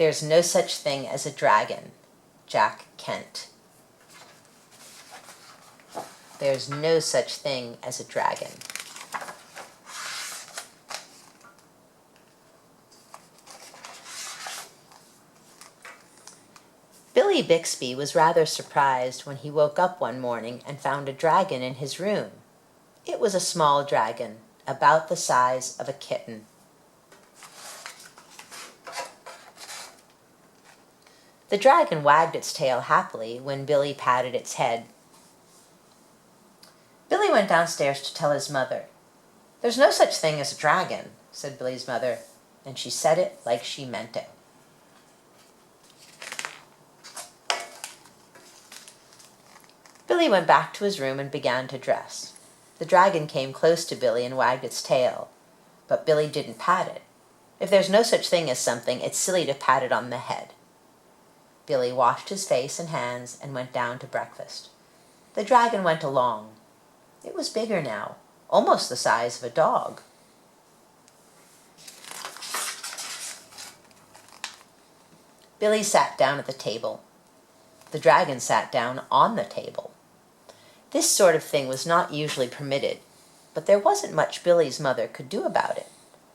There's no such thing as a dragon. Jack Kent. There's no such thing as a dragon. Billy Bixby was rather surprised when he woke up one morning and found a dragon in his room. It was a small dragon, about the size of a kitten. The dragon wagged its tail happily when Billy patted its head. Billy went downstairs to tell his mother. "There's no such thing as a dragon," said Billy's mother, and she said it like she meant it. Billy went back to his room and began to dress. The dragon came close to Billy and wagged its tail, but Billy didn't pat it. If there's no such thing as something, it's silly to pat it on the head. Billy washed his face and hands and went down to breakfast. The dragon went along. It was bigger now, almost the size of a dog. Billy sat down at the table. The dragon sat down on the table. This sort of thing was not usually permitted, but there wasn't much Billy's mother could do about it.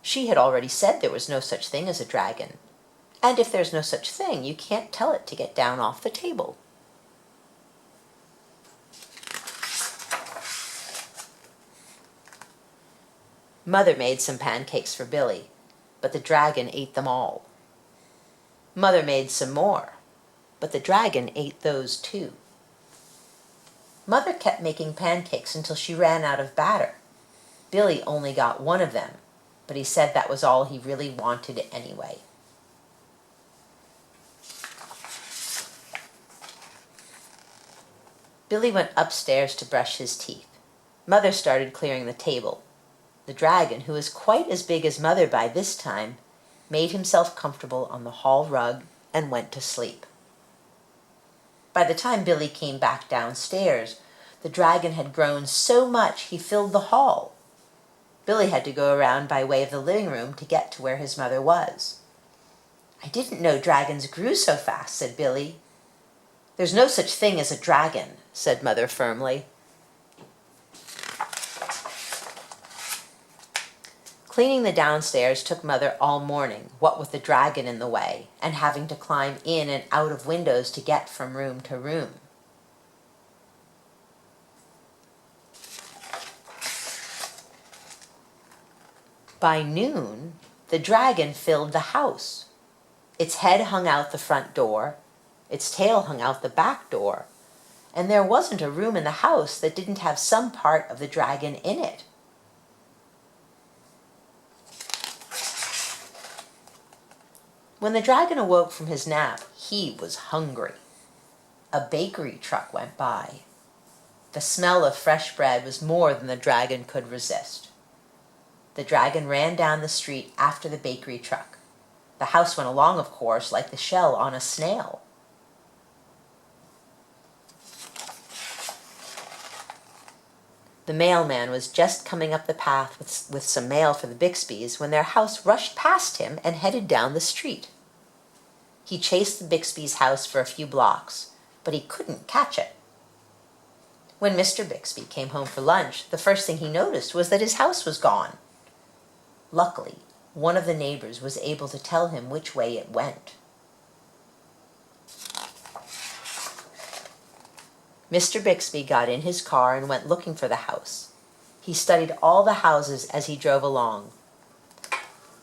She had already said there was no such thing as a dragon. And if there's no such thing, you can't tell it to get down off the table. Mother made some pancakes for Billy, but the dragon ate them all. Mother made some more, but the dragon ate those too. Mother kept making pancakes until she ran out of batter. Billy only got one of them, but he said that was all he really wanted anyway. Billy went upstairs to brush his teeth. Mother started clearing the table. The dragon, who was quite as big as Mother by this time, made himself comfortable on the hall rug and went to sleep. By the time Billy came back downstairs, the dragon had grown so much he filled the hall. Billy had to go around by way of the living room to get to where his mother was. "I didn't know dragons grew so fast," said Billy. "There's no such thing as a dragon," said Mother firmly. Cleaning the downstairs took Mother all morning, what with the dragon in the way, and having to climb in and out of windows to get from room to room. By noon, the dragon filled the house. Its head hung out the front door, its tail hung out the back door, and there wasn't a room in the house that didn't have some part of the dragon in it. When the dragon awoke from his nap, he was hungry. A bakery truck went by. The smell of fresh bread was more than the dragon could resist. The dragon ran down the street after the bakery truck. The house went along, of course, like the shell on a snail. The mailman was just coming up the path with some mail for the Bixbys when their house rushed past him and headed down the street. He chased the Bixbys' house for a few blocks, but he couldn't catch it. When Mr. Bixby came home for lunch, the first thing he noticed was that his house was gone. Luckily, one of the neighbors was able to tell him which way it went. Mr. Bixby got in his car and went looking for the house. He studied all the houses as he drove along.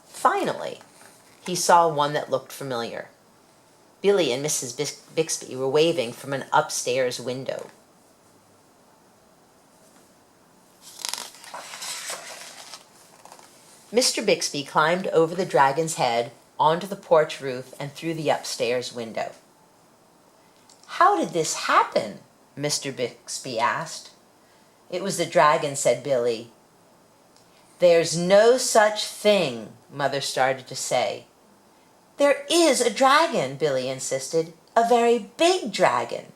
Finally, he saw one that looked familiar. Billy and Mrs. Bixby were waving from an upstairs window. Mr. Bixby climbed over the dragon's head, onto the porch roof, and through the upstairs window. "How did this happen?" Mr. Bixby asked. "It was the dragon," said Billy. "There's no such thing," Mother started to say. "There is a dragon," Billy insisted. "A very big dragon."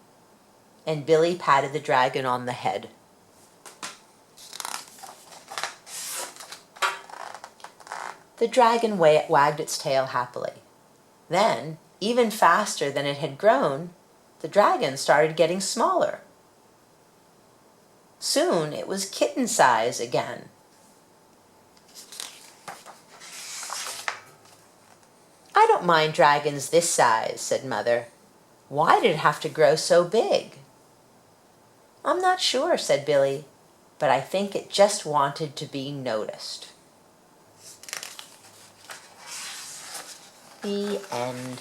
And Billy patted the dragon on the head. The dragon wagged its tail happily. Then, even faster than it had grown, the dragon started getting smaller. Soon it was kitten size again. "I don't mind dragons this size," said Mother. "Why did it have to grow so big?" "I'm not sure," said Billy, "but I think it just wanted to be noticed." The end.